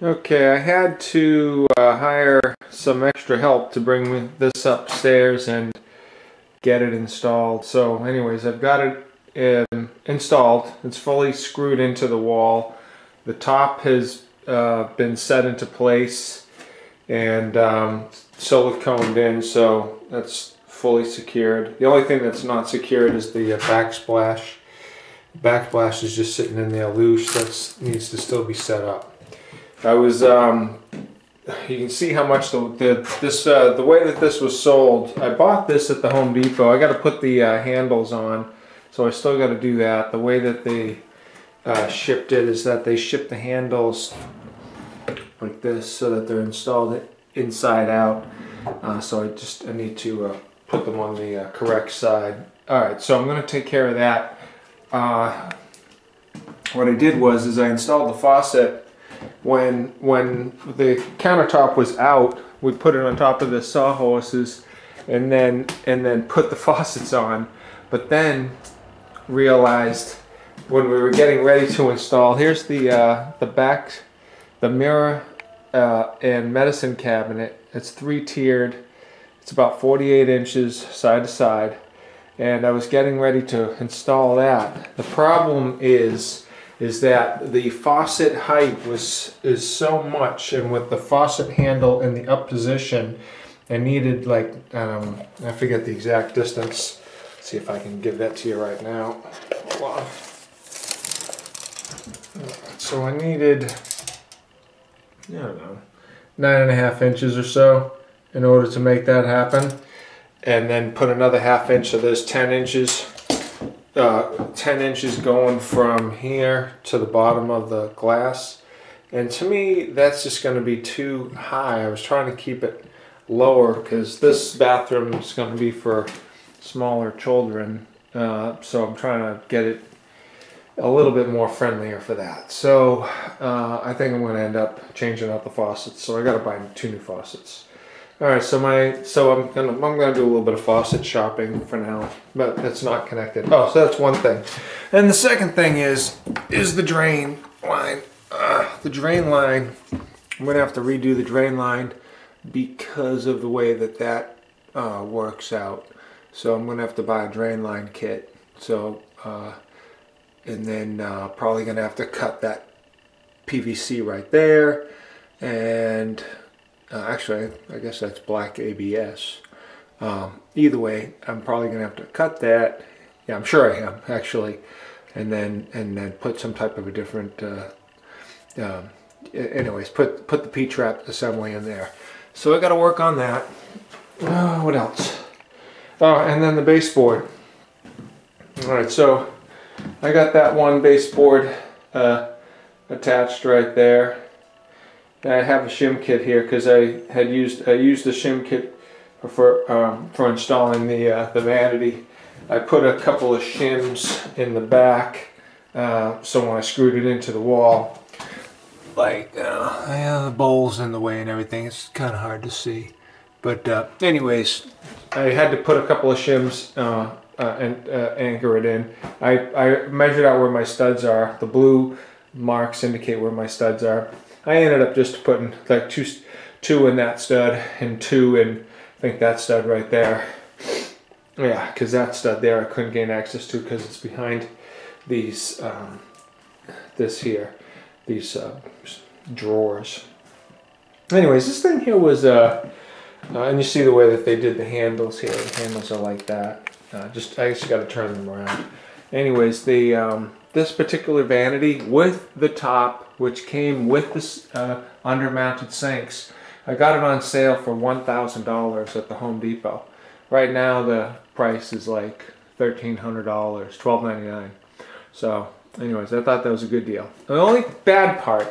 Okay, I had to hire some extra help to bring this upstairs and get it installed. So anyways, I've got it installed. It's fully screwed into the wall. The top has been set into place and siliconed in, so that's fully secured. The only thing that's not secured is the backsplash. The backsplash is just sitting in there loose. That needs to still be set up. I was, you can see how much the way that this was sold. I bought this at the Home Depot. I got to put the handles on, so I still got to do that. The way that they shipped it is that they shipped the handles like this so that they're installed inside out. So I need to put them on the correct side. All right, so I'm going to take care of that. What I did was I installed the faucet. When the countertop was out, we put it on top of the sawhorses and then put the faucets on, but then realized when we were getting ready to install, here's the mirror and medicine cabinet. It's 3-tiered. It's about 48 inches side to side, and I was getting ready to install that. The problem is that the faucet height is so much, and with the faucet handle in the up position, I needed, like, I forget the exact distance. Let's see if I can give that to you right now. Hold on. So I needed, I don't know, 9.5 inches or so in order to make that happen, and then put another ½ inch, so there's 10 inches. 10 inches going from here to the bottom of the glass, and to me that's just going to be too high. I was trying to keep it lower because this bathroom is going to be for smaller children, so I'm trying to get it a little bit more friendlier for that. So I think I'm going to end up changing out the faucets, so I got to buy 2 new faucets. All right, so I'm gonna do a little bit of faucet shopping for now, but it's not connected. Oh, so that's one thing. And the second thing is the drain line. The drain line, I'm gonna have to redo the drain line because of the way that works out. So I'm gonna have to buy a drain line kit. So and then probably gonna have to cut that PVC right there, and actually, I guess that's black ABS. Either way, I'm probably going to have to cut that. Yeah, I'm sure I am, actually. And then put some type of a different, anyways, put the P-trap assembly in there. So I got to work on that. What else? Oh, and then the baseboard. All right, so I got that one baseboard attached right there. I have a shim kit here because I used the shim kit for installing the Vanity. I put a couple of shims in the back, so when I screwed it into the wall, like the bowl's in the way and everything, it's kind of hard to see. But anyways, I had to put a couple of shims and anchor it in. I measured out where my studs are. The blue marks indicate where my studs are. I ended up just putting like two in that stud and 2 in, I think, that stud right there. Yeah, because that stud there I couldn't gain access to because it's behind these these drawers. Anyways, this thing here was and you see the way that they did the handles here. The handles are like that. I just got to turn them around. Anyways, this particular Vanity with the top, which came with this under-mounted sinks, I got it on sale for $1,000 at the Home Depot. Right now the price is like $1,300, $1,299. So anyways, I thought that was a good deal. The only bad part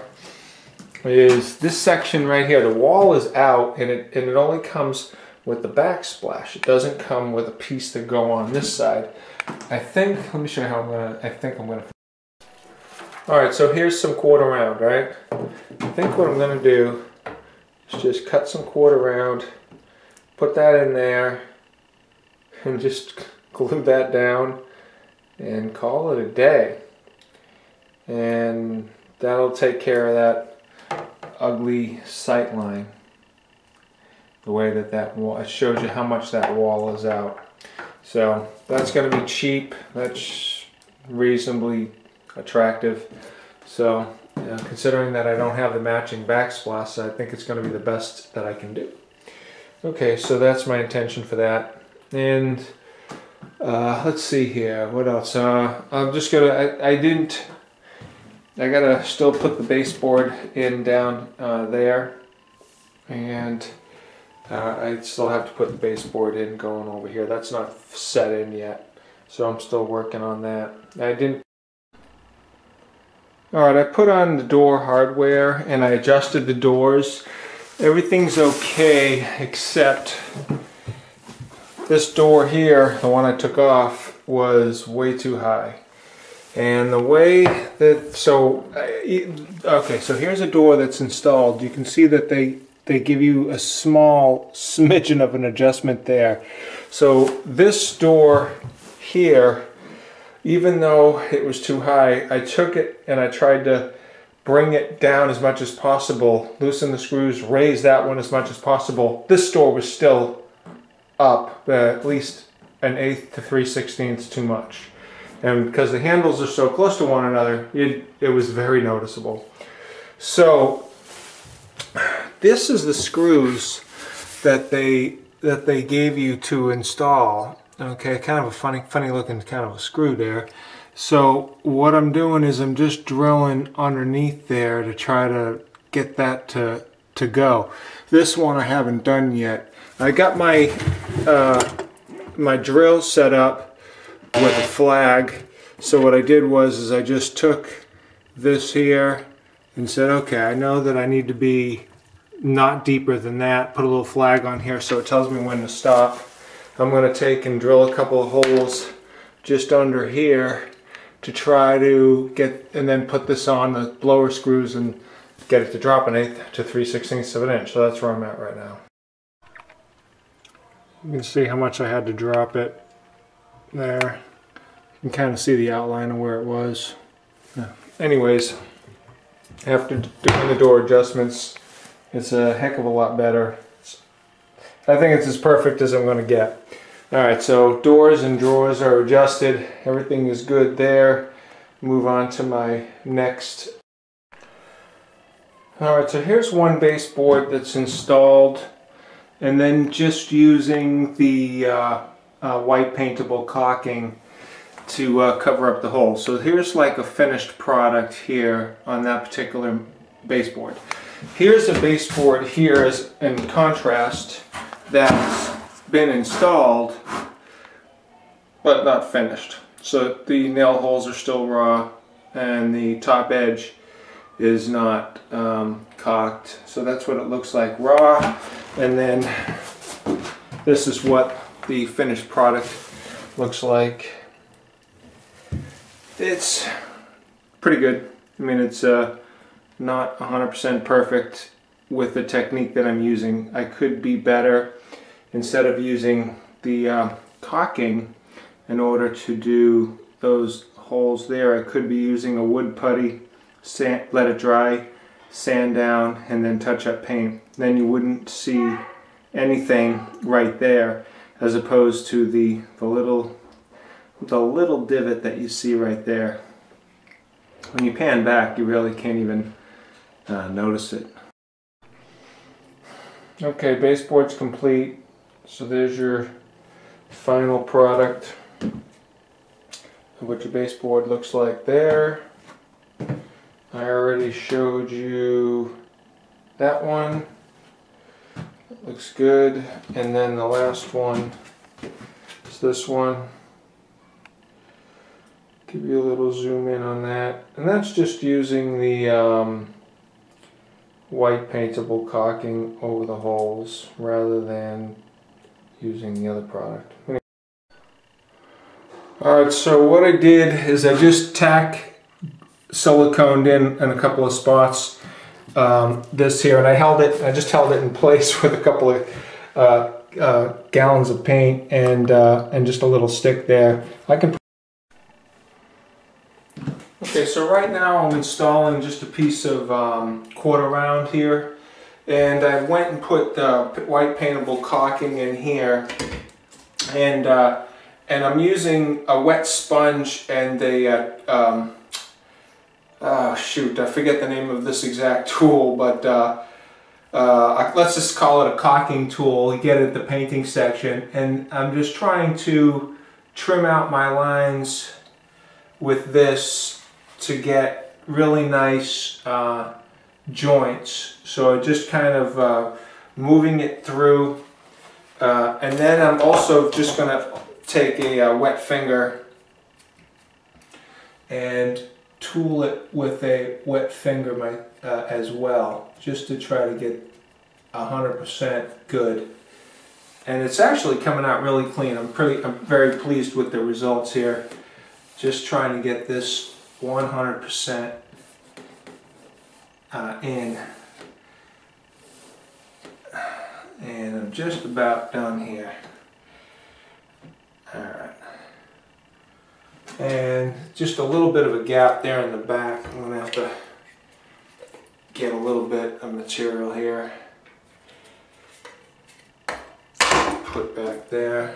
is this section right here. The wall is out, and it only comes with the backsplash. It doesn't come with a piece to go on this side. I think, let me show you how I think I'm gonna. Alright, so here's some quarter round, right? I think what I'm gonna do is just cut some quarter round, put that in there, and just glue that down and call it a day. And that'll take care of that ugly sight line. The way that wall, it shows you how much that wall is out. So that's going to be cheap. That's reasonably attractive. So considering that I don't have the matching backsplash, I think it's going to be the best that I can do. Okay, so that's my intention for that. And let's see here, what else? I'm just gonna, I gotta still put the baseboard in down there, and I still have to put the baseboard in going over here. That's not set in yet, so I'm still working on that. Alright, I put on the door hardware and I adjusted the doors. Everything's okay except this door here, the one I took off, was way too high. And the way that, okay, so here's a door that's installed. You can see that they give you a small smidgen of an adjustment there. So this door here, even though it was too high, I took it and I tried to bring it down as much as possible, loosen the screws, raise that one as much as possible. This door was still up at least 1/8 to 3/16 too much. And because the handles are so close to one another, it was very noticeable. So this is the screws that they gave you to install. Okay, kind of a funny looking kind of a screw there. So what I'm doing is I'm just drilling underneath there to try to get that to go. This one I haven't done yet. I got my my drill set up with a flag. So what I did was I just took this here and said, okay, I know that I need to be not deeper than that. Put a little flag on here so it tells me when to stop. I'm going to take and drill a couple of holes just under here to try to get, and then put this on the blower screws and get it to drop 1/8 to 3/16 of an inch. So that's where I'm at right now. You can see how much I had to drop it there. You can kind of see the outline of where it was. Yeah. Anyways, after doing the door adjustments, it's a heck of a lot better. I think it's as perfect as I'm going to get. Alright, so doors and drawers are adjusted. Everything is good there. Move on to my next. Alright, so here's one baseboard that's installed, and then just using the white paintable caulking to cover up the holes. So here's like a finished product here on that particular baseboard. Here's a baseboard here as in contrast that's been installed but not finished. So the nail holes are still raw and the top edge is not caulked. So that's what it looks like raw, and then this is what the finished product looks like. It's pretty good. I mean, it's not 100% perfect with the technique that I'm using. I could be better. Instead of using the caulking in order to do those holes there, I could be using a wood putty, let it dry, sand down, and then touch up paint. Then you wouldn't see anything right there, as opposed to the little divot that you see right there. When you pan back, you really can't even notice it. Okay, baseboard's complete. So there's your final product of what your baseboard looks like there. I already showed you that one. It looks good. And then the last one is this one. Give you a little zoom in on that. And that's just using the white paintable caulking over the holes rather than using the other product. Alright, so what I did is I just siliconed in a couple of spots this here, and I just held it in place with a couple of gallons of paint and just a little stick there. Okay, Okay, so right now I'm installing just a piece of quarter round here, and I went and put white paintable caulking in here, and I'm using a wet sponge and a oh shoot, I forget the name of this exact tool, but let's just call it a caulking tool. You get it at the painting section, and I'm just trying to trim out my lines with this to get really nice joints. So just kind of moving it through, and then I'm also just going to take a wet finger and tool it with a wet finger as well, just to try to get 100% good. And it's actually coming out really clean. I'm very pleased with the results here. Just trying to get this 100% in. And I'm just about done here. Alright. And just a little bit of a gap there in the back. I'm going to have to get a little bit of material here. Put back there.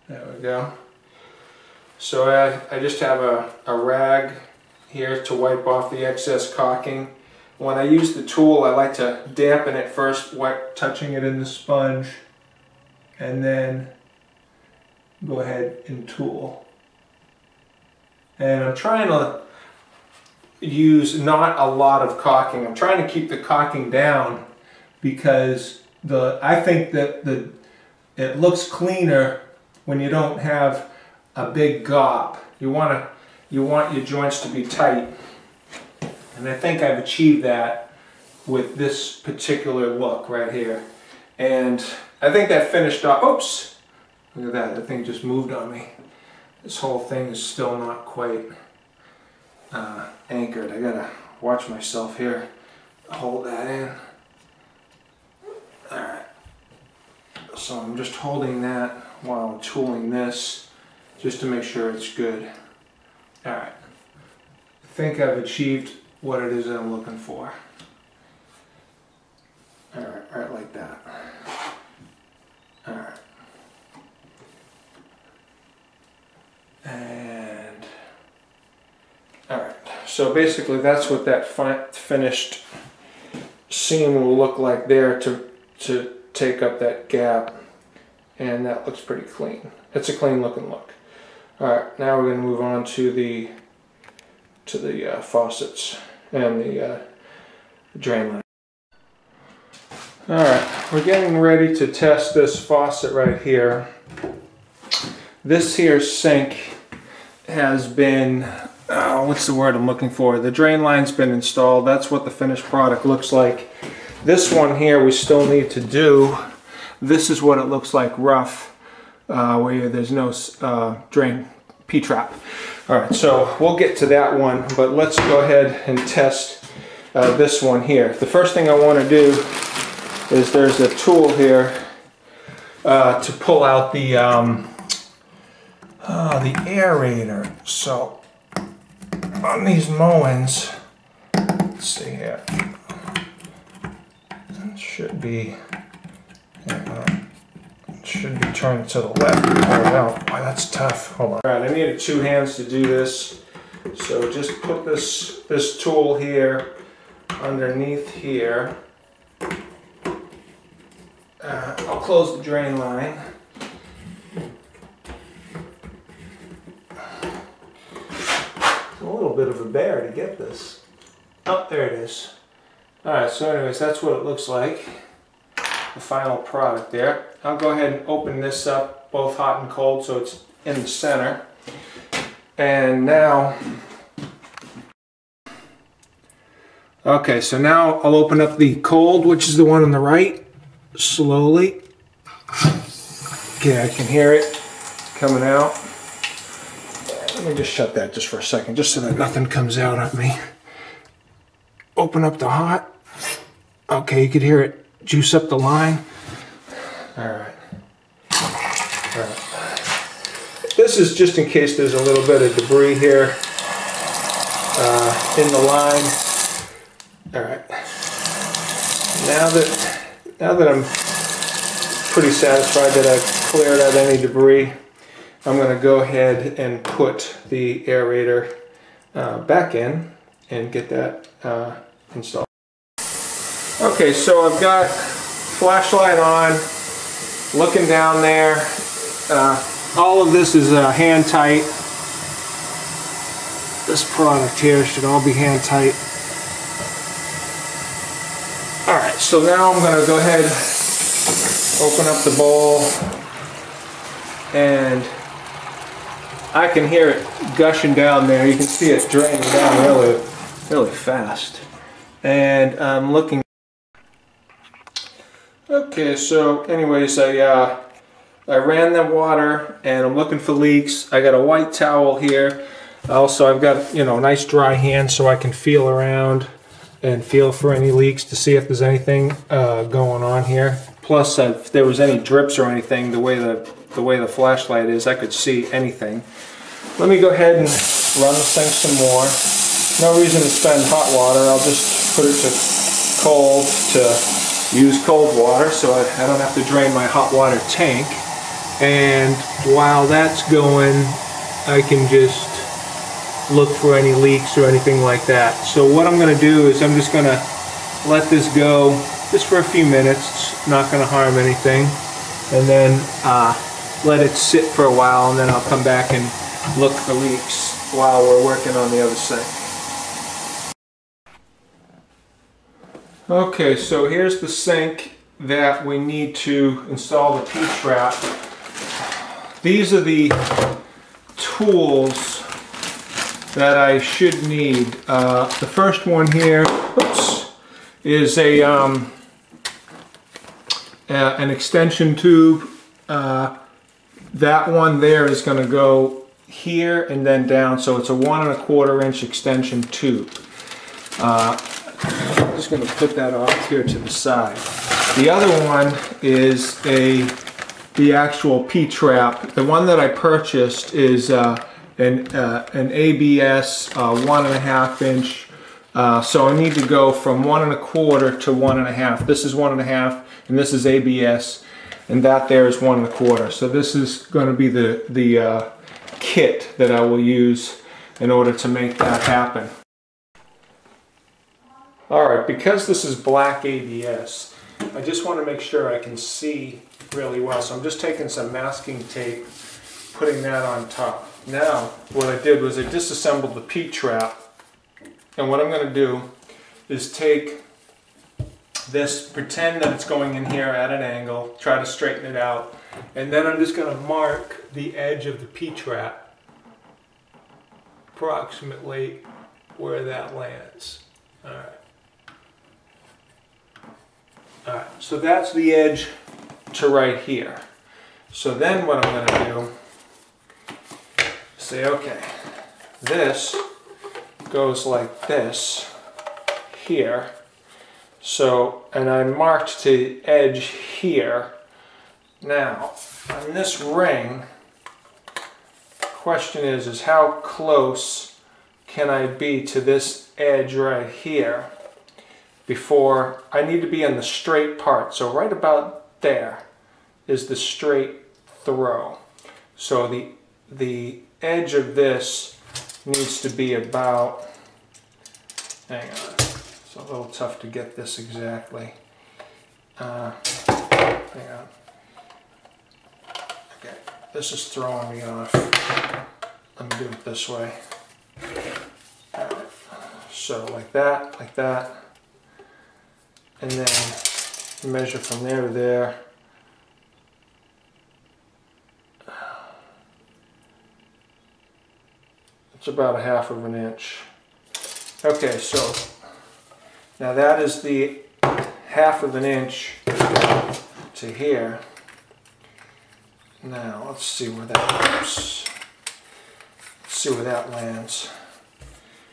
There we go. So I just have a rag here to wipe off the excess caulking. When I use the tool, I like to dampen it first, touching it in the sponge, and then go ahead and tool. And I'm trying to use not a lot of caulking. I'm trying to keep the caulking down because I think that it looks cleaner when you don't have a big gob. You want your joints to be tight, and I think I've achieved that with this particular look right here. And I think that finished off. Oops! Look at that. That thing just moved on me. This whole thing is still not quite anchored. I gotta watch myself here. Hold that in. Alright. So I'm just holding that while I'm tooling this, just to make sure it's good. Alright. I think I've achieved what it is that I'm looking for. Alright, right like that. Alright. And alright, so basically that's what that finished seam will look like there to take up that gap, and that looks pretty clean. It's a clean looking look. Alright, now we're going to move on to the faucets and the drain line. Alright, we're getting ready to test this faucet right here. This here sink has been, what's the word I'm looking for? The drain line's been installed. That's what the finished product looks like. This one here we still need to do. This is what it looks like rough, where there's no drain P-trap. Alright, so we'll get to that one, but let's go ahead and test this one here. The first thing I want to do is there's a tool here to pull out the aerator. So on these Moens, let's see here, it should be turned to the left. Oh no, boy, that's tough. Hold on. All right, I needed two hands to do this, so just put this tool here underneath here. I'll close the drain line. It's a little bit of a bear to get this. Oh, there it is. Alright, so anyways, that's what it looks like. The final product there. I'll go ahead and open this up, both hot and cold, so it's in the center. And now, okay, so now I'll open up the cold, which is the one on the right, slowly. Okay, I can hear it coming out. Let me just shut that just for a second, just so that nothing comes out at me. Open up the hot. Okay, you could hear it juice up the line. All right. All right. this is just in case there's a little bit of debris here in the line. All right. Now that I'm pretty satisfied that I've cleared out any debris, I'm going to go ahead and put the aerator back in and get that installed. Okay, so I've got flashlight on, looking down there. All of this is hand tight. This product here should all be hand tight. Alright, so now I'm going to go ahead, open up the bowl, and I can hear it gushing down there. You can see it draining down really fast. And I'm looking. Okay, so anyways, I ran the water and I'm looking for leaks. I got a white towel here. Also, I've got, you know, nice dry hands so I can feel around and feel for any leaks to see if there's anything going on here. Plus, if there was any drips or anything, the way the flashlight is, I could see anything. Let me go ahead and run this thing some more. No reason to spend hot water. I'll just put it to cold to use cold water so I don't have to drain my hot water tank. And while that's going, I can just look for any leaks or anything like that. So what I'm going to do is I'm just going to let this go just for a few minutes. It's not going to harm anything. And then let it sit for a while, and then I'll come back and look for leaks while we're working on the other sink. Okay, so here's the sink that we need to install the P-trap. These are the tools that I should need. The first one here, is an extension tube. That one there is going to go here and then down, so it's a 1 1/4 inch extension tube. I'm just going to put that off here to the side. The other one is the actual P-trap. The one that I purchased is an ABS 1 1/2 inch. So I need to go from 1 1/4 to 1 1/2. This is 1 1/2, and this is ABS, and that there is 1 1/4. So this is going to be the kit that I will use in order to make that happen. Alright, because this is black ABS, I just want to make sure I can see really well. So I'm just taking some masking tape, putting that on top. Now, what I did was I disassembled the P-trap, and what I'm going to do is take this, pretend that it's going in here at an angle, try to straighten it out, and then I'm just going to mark the edge of the P-trap, approximately where that lands. Alright. Alright, so that's the edge to right here. So then what I'm going to do, say, okay, this goes like this here. So, and I marked the edge here. Now, on this ring, question is how close can I be to this edge right here before I need to be on the straight part. So right about there is the straight throw. So the edge of this needs to be about, hang on, it's a little tough to get this exactly. Hang on. Okay, this is throwing me off. Let me do it this way. So like that, and then measure from there to there. It's about 1/2 inch. Okay, so now that is the 1/2 inch to here. Now let's see where that goes. Let's see where that lands.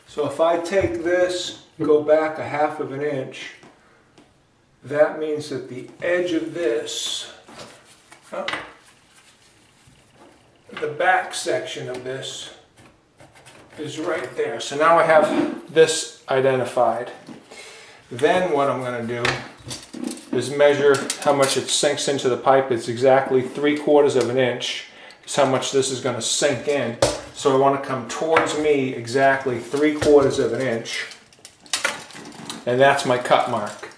So if I take this, go back 1/2 inch, that means that the edge of this, the back section of this is right there. So now I have this identified. Then what I'm going to do is measure how much it sinks into the pipe. It's exactly 3/4 of an inch. Is how much this is going to sink in. So I want to come towards me exactly 3/4 of an inch. And that's my cut mark.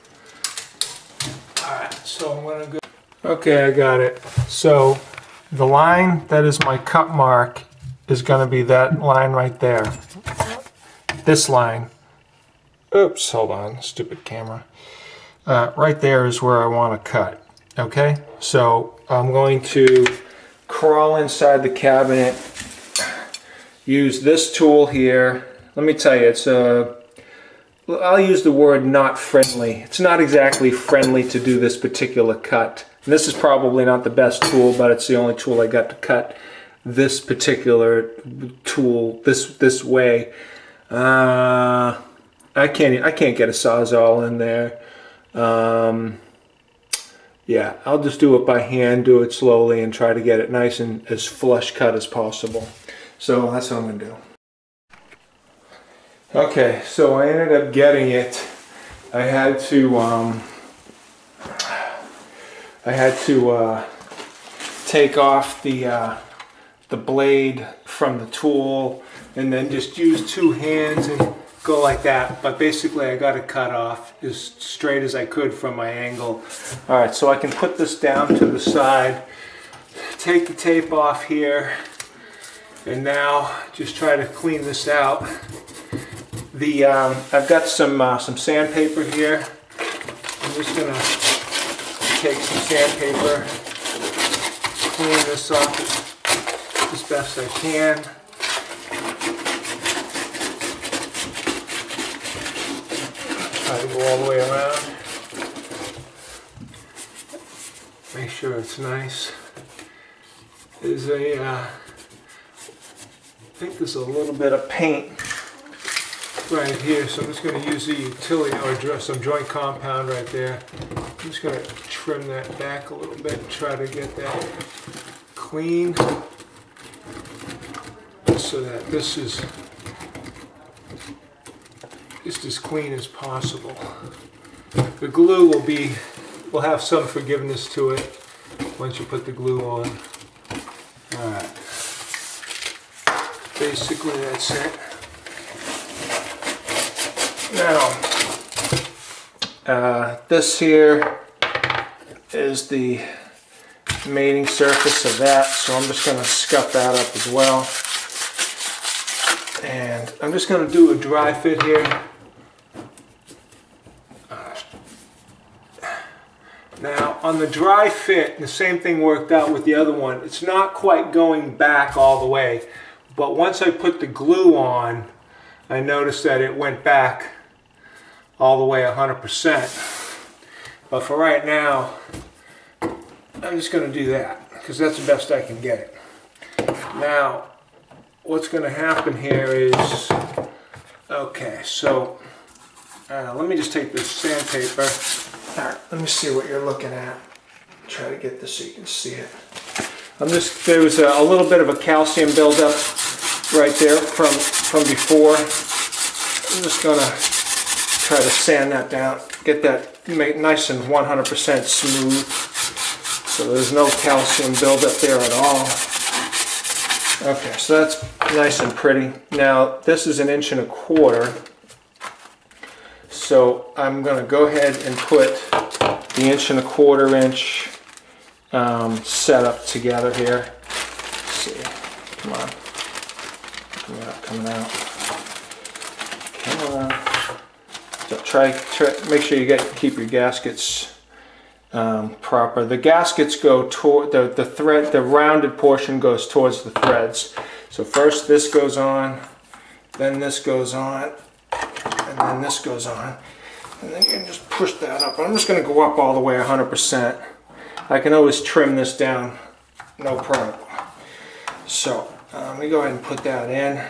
Alright, so I'm going to go. Okay, I got it. So the line that is my cut mark is going to be that line right there. This line. Oops, hold on, stupid camera. Right there is where I want to cut. Okay, so I'm going to crawl inside the cabinet, use this tool here. Let me tell you, I'll use the word not friendly. It's not exactly friendly to do this particular cut. And this is probably not the best tool, but it's the only tool I got to cut this particular tool this way. I can't get a Sawzall in there. Yeah, I'll just do it by hand, do it slowly, and try to get it nice and as flush cut as possible. So that's what I'm going to do. Okay, so I ended up getting it. I had to take off the blade from the tool and then just use 2 hands and go like that. But basically I got it cut off as straight as I could from my angle. Alright, so I can put this down to the side, take the tape off here, and now just try to clean this out. I've got some sandpaper here. I'm just going to take some sandpaper, clean this off as best I can. Try to go all the way around. Make sure it's nice. I think there's a little bit of paint right here, so I'm just going to use the utility or some joint compound right there. I'm just going to trim that back a little bit and try to get that clean so that this is just as clean as possible. The glue will have some forgiveness to it once you put the glue on. Alright. Basically that's it. Now, this here is the mating surface of that, so I'm just going to scuff that up as well. And I'm just going to do a dry fit here. Now, on the dry fit, the same thing worked out with the other one. It's not quite going back all the way, but once I put the glue on, I noticed that it went back all the way 100%. But for right now, I'm just going to do that because that's the best I can get it. Now, what's going to happen here is, okay, so let me just take this sandpaper. All right, let me see what you're looking at. Try to get this so you can see it. There was a little bit of a calcium buildup right there from before. I'm just going to try to sand that down, get that nice and 100% smooth, so there's no calcium buildup there at all. Okay, so that's nice and pretty. Now this is 1.25 inches, so I'm going to go ahead and put the 1.25 inch setup together here. Let's see, come on, coming out. Come on. So make sure you keep your gaskets proper. The gaskets go toward the thread. The rounded portion goes towards the threads. So first this goes on, then this goes on, and then this goes on, and then you can just push that up. I'm just going to go up all the way 100%. I can always trim this down, no problem. So let me go ahead and put that in,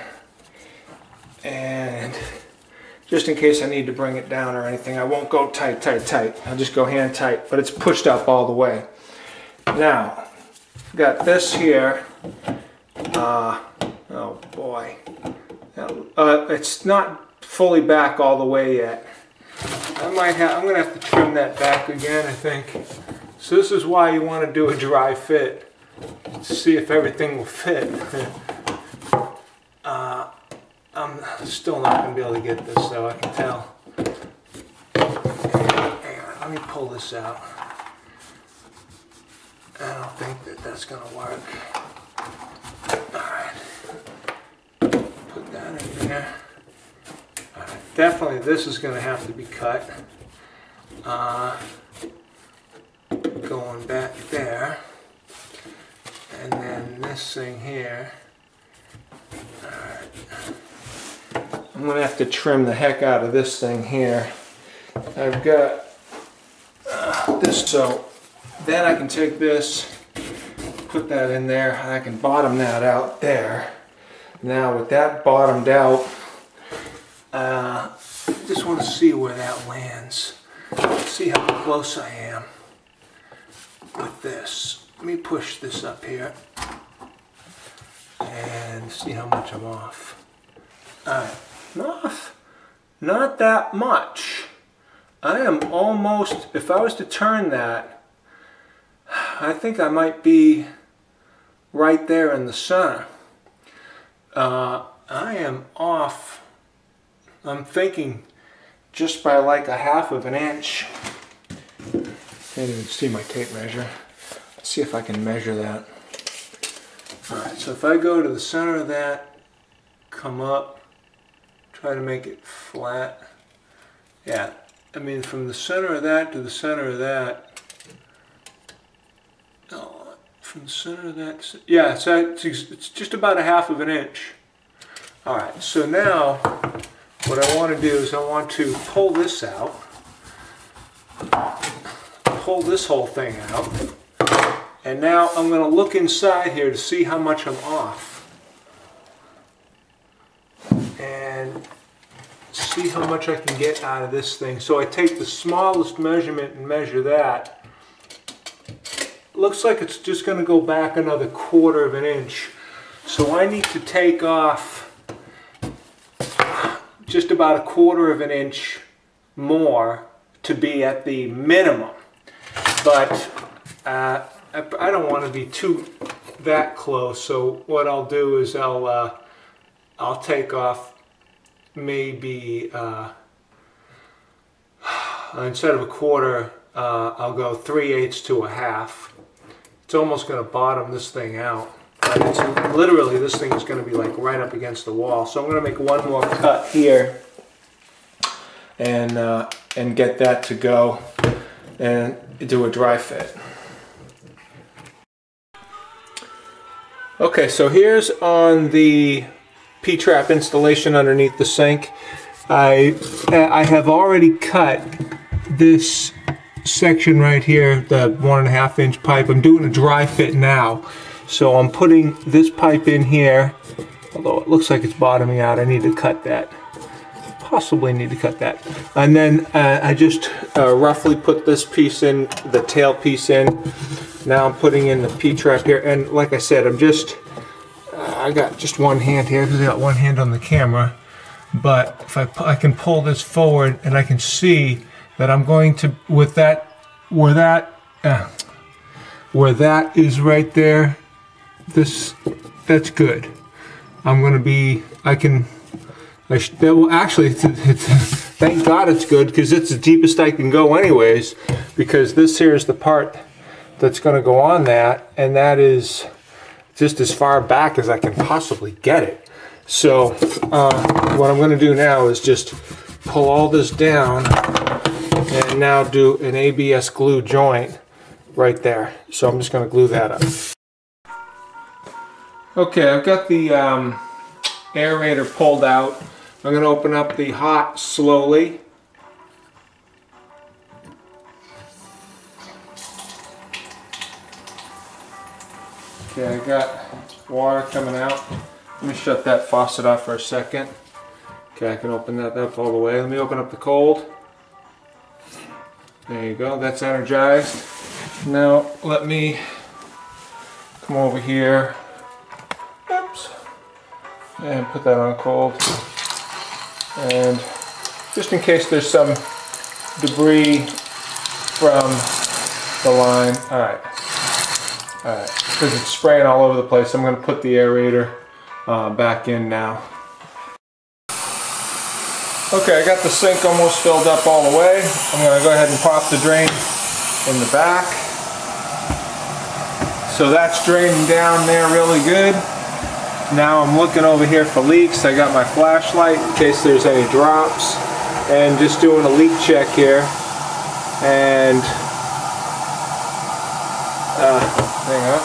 and just in case I need to bring it down or anything, I won't go tight. I'll just go hand tight, but it's pushed up all the way. Now, got this here, Oh boy. It's not fully back all the way yet. I'm gonna have to trim that back again, I think. So this is why you want to do a dry fit, to see if everything will fit. I'm still not gonna be able to get this though, I can tell. Hang on, let me pull this out. I don't think that that's gonna work. Alright. Put that in there. Alright. Definitely this is gonna have to be cut. Going back there. And then this thing here. Alright. I'm gonna have to trim the heck out of this thing here. I've got this, so then I can take this, put that in there, and I can bottom that out there. Now with that bottomed out, I just want to see where that lands. See how close I am with this. Let me push this up here and see how much I'm off. Alright, not that much. I am almost, if I was to turn that, I think I might be right there in the center. I am off, I'm thinking just by like a half of an inch. Can't even see my tape measure. Let's see if I can measure that. Alright, so if I go to the center of that, come up, try to make it flat. Yeah, I mean from the center of that to the center of that. No, from the center of that, yeah, it's just about a half of an inch. Alright, so now what I want to do is I want to pull this out. Pull this whole thing out. And now I'm going to look inside here to see how much I'm off. And see how much I can get out of this thing. So I take the smallest measurement and measure that. Looks like it's just going to go back another quarter of an inch. So I need to take off just about a quarter of an inch more to be at the minimum. But I don't want to be that close. So what I'll do is I'll take off maybe instead of a quarter, I'll go 3/8 to a half. It's almost going to bottom this thing out. But it's literally, this thing is going to be like right up against the wall. So I'm going to make one more cut here and get that to go and do a dry fit. Okay, so here's on the P-trap installation underneath the sink. I have already cut this section right here, the 1.5 inch pipe. I'm doing a dry fit now. So I'm putting this pipe in here, although it looks like it's bottoming out. I need to cut that. Possibly need to cut that. And then I just roughly put this piece in, the tail piece in. Now I'm putting in the P-trap here. And like I said, I got just one hand here because I got one hand on the camera. But if I can pull this forward and I can see that I'm going to, with that, where that is right there, that's good. I'm going to be, well, actually, thank God it's good, because it's the deepest I can go anyways, because this here is the part that's going to go on that, and that is just as far back as I can possibly get it. So what I'm going to do now is just pull all this down and now do an ABS glue joint right there. So I'm just going to glue that up. Okay, I've got the aerator pulled out. I'm going to open up the hot slowly. Okay, I got water coming out. Let me shut that faucet off for a second. Okay, I can open that up all the way. Let me open up the cold. There you go, that's energized. Now let me come over here. and put that on cold. And just in case there's some debris from the line. Alright, because it's spraying all over the place, I'm going to put the aerator back in now. Okay, I got the sink almost filled up all the way. I'm going to go ahead and pop the drain in the back. So that's draining down there really good. Now I'm looking over here for leaks. I got my flashlight in case there's any drops, and just doing a leak check here. And hang on.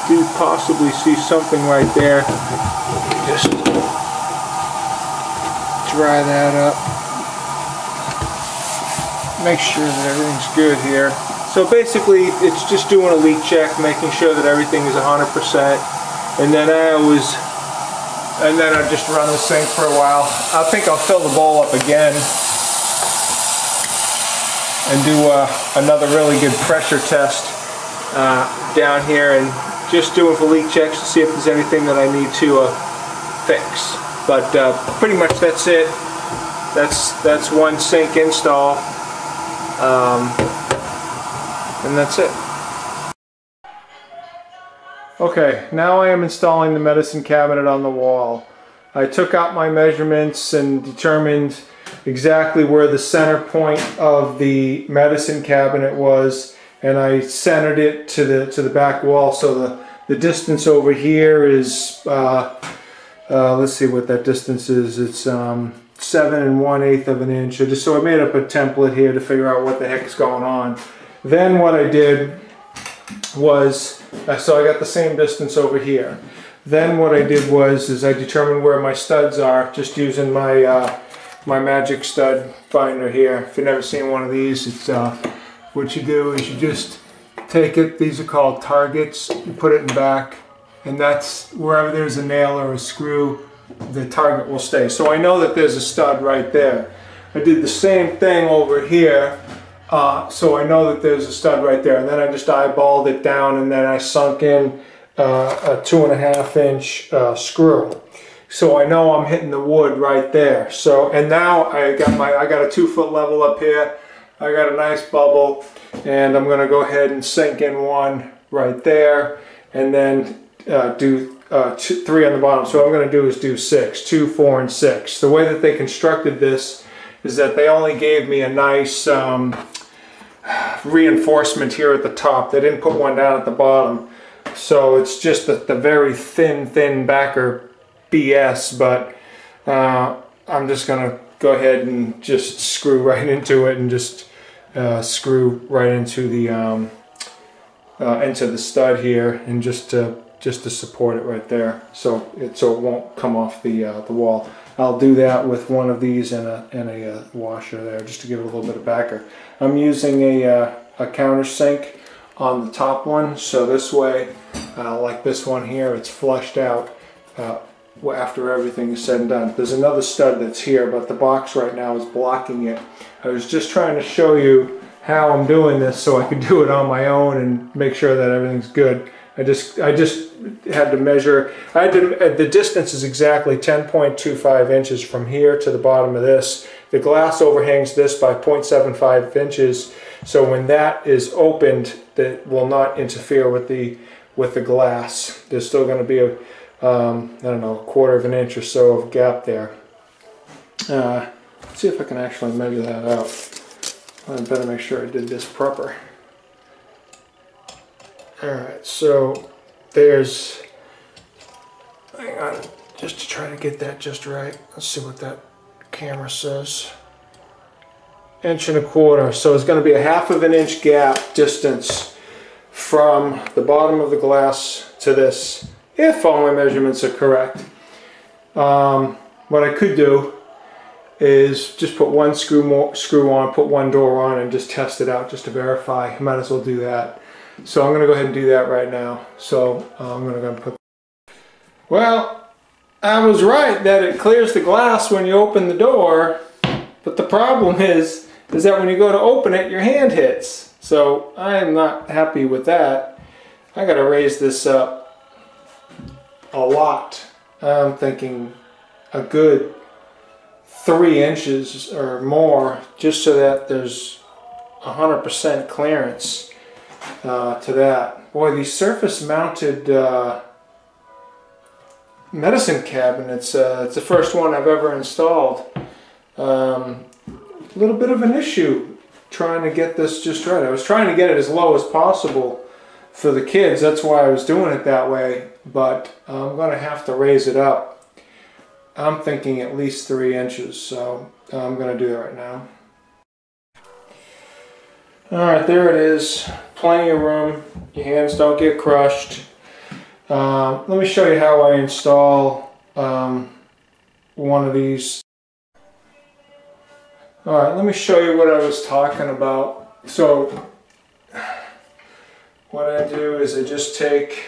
Do possibly see something right there. Just dry that up. Make sure that everything's good here. So basically, it's just doing a leak check, making sure that everything is 100%, and then I just run the sink for a while. I think I'll fill the bowl up again and do another really good pressure test down here, and just doing for leak checks to see if there's anything that I need to fix. But pretty much that's it. That's one sink install. And that's it. Okay, now I am installing the medicine cabinet on the wall. I took out my measurements and determined exactly where the center point of the medicine cabinet was, and I centered it to the back wall. So the distance over here is let's see what that distance is. It's 7 1/8 of an inch. So I made up a template here to figure out what the heck's going on. Then what I did was, so I got the same distance over here. Then what I did was I determined where my studs are, just using my my magic stud finder here. If you've never seen one of these, it's what you do is you just take it. These are called targets. You put it in back, and that's wherever there's a nail or a screw, the target will stay. So I know that there's a stud right there. I did the same thing over here. So I know that there's a stud right there, and then I just eyeballed it down, and then I sunk in a 2.5 inch screw. So I know I'm hitting the wood right there. So, and now I got a 2 foot level up here. I got a nice bubble, and I'm going to go ahead and sink in one right there, and then do 3 on the bottom. So what I'm going to do is do 6, 2, 4, and 6. The way that they constructed this is that they only gave me a nice reinforcement here at the top. They didn't put one down at the bottom, so it's just the very thin backer BS. But I'm just gonna go ahead and just screw right into it, and just screw right into the stud here, and just to support it right there, so it won't come off the wall. I'll do that with one of these and a washer there, just to give it a little bit of backer. I'm using a countersink on the top one, so this way, like this one here, it's flushed out after everything is said and done. There's another stud that's here, but the box right now is blocking it. I was just trying to show you how I'm doing this so I could do it on my own and make sure that everything's good. I just had to measure. The distance is exactly 10.25 inches from here to the bottom of this. The glass overhangs this by 0.75 inches, so when that is opened, that will not interfere with the glass. There's still going to be a I don't know, 1/4 of an inch or so of gap there. Let's see if I can actually measure that out. I better make sure I did this proper. Alright, so there's, hang on, just to try to get that just right. Let's see what that camera says. 1.25 inches, so it's going to be a 1/2 inch gap distance from the bottom of the glass to this, if all my measurements are correct. What I could do is just put one screw on, put one door on, and just test it out just to verify. I might as well do that. So I'm going to go ahead and do that right now. So I'm going to go and put. Well, I was right that it clears the glass when you open the door, but the problem is that when you go to open it, your hand hits. So I am not happy with that. I gotta raise this up a lot. I'm thinking a good 3 inches or more, just so that there's 100% clearance to that. Boy, these surface mounted medicine cabinets, it's the first one I've ever installed. A little bit of an issue trying to get this just right. I was trying to get it as low as possible for the kids. That's why I was doing it that way, but I'm going to have to raise it up. I'm thinking at least 3 inches, so I'm going to do that right now. Alright, there it is. Plenty of room. Your hands don't get crushed. Let me show you how I install one of these. Alright, let me show you what I was talking about. So, what I do is I just take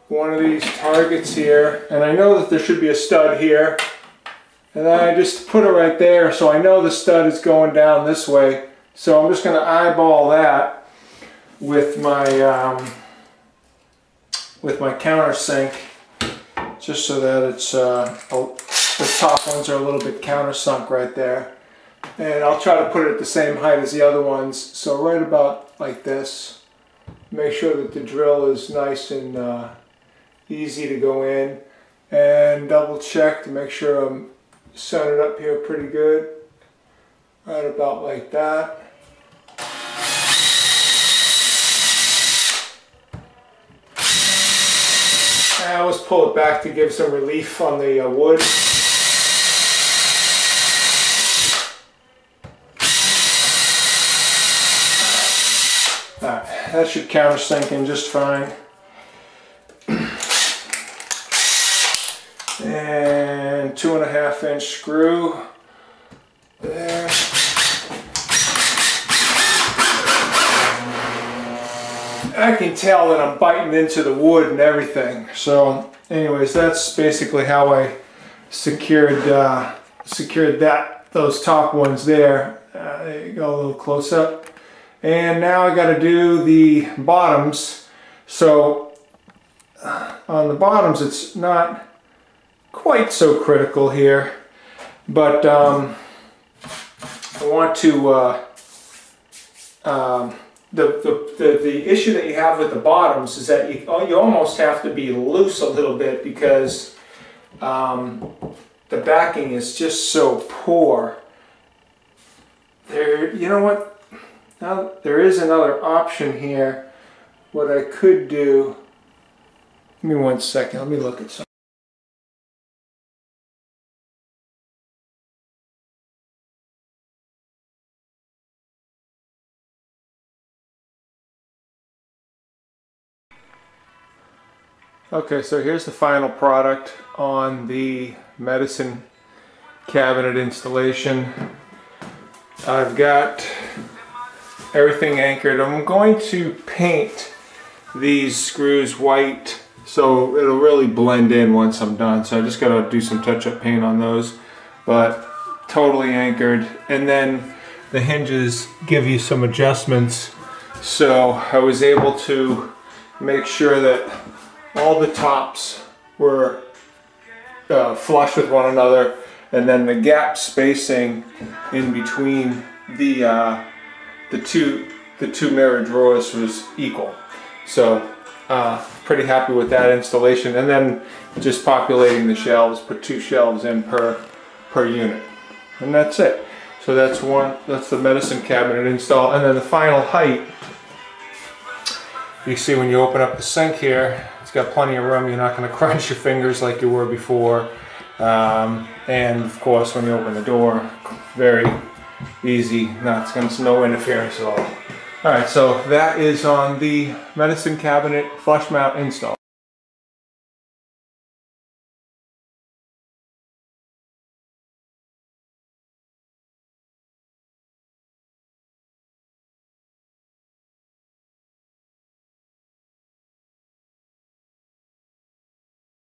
one of these targets here, and I know that there should be a stud here, and then I just put it right there, so I know the stud is going down this way. So I'm just going to eyeball that with my countersink, just so that it's the top ones are a little bit countersunk right there. And I'll try to put it at the same height as the other ones, so right about like this. Make sure that the drill is nice and easy to go in, and double check to make sure I'm centered up here pretty good, right about like that. I always pull it back to give some relief on the wood. Alright, that should countersink in just fine. And 2.5 inch screw there. I can tell that I'm biting into the wood and everything. So anyways, that's basically how I secured those top ones there. There you go, a little close up. And now I got to do the bottoms. So on the bottoms it's not quite so critical here, but I want to the issue that you have with the bottoms is that you almost have to be loose a little bit, because the backing is just so poor. You know what? Now there is another option here. What I could do. Give me 1 second. Let me look at something. Okay, so here's the final product on the medicine cabinet installation. I've got everything anchored. I'm going to paint these screws white so it'll really blend in once I'm done. So I just got to do some touch-up paint on those, but totally anchored. And then the hinges give you some adjustments. So I was able to make sure that all the tops were flush with one another, and then the gap spacing in between the two mirror drawers was equal. So pretty happy with that installation. And then just populating the shelves, put 2 shelves in per unit, and that's it. So that's the medicine cabinet install. And then the final height, you see when you open up the sink here, it's got plenty of room. You're not going to crunch your fingers like you were before. And of course, when you open the door, very easy. No interference at all. Alright, so that is on the medicine cabinet flush mount install.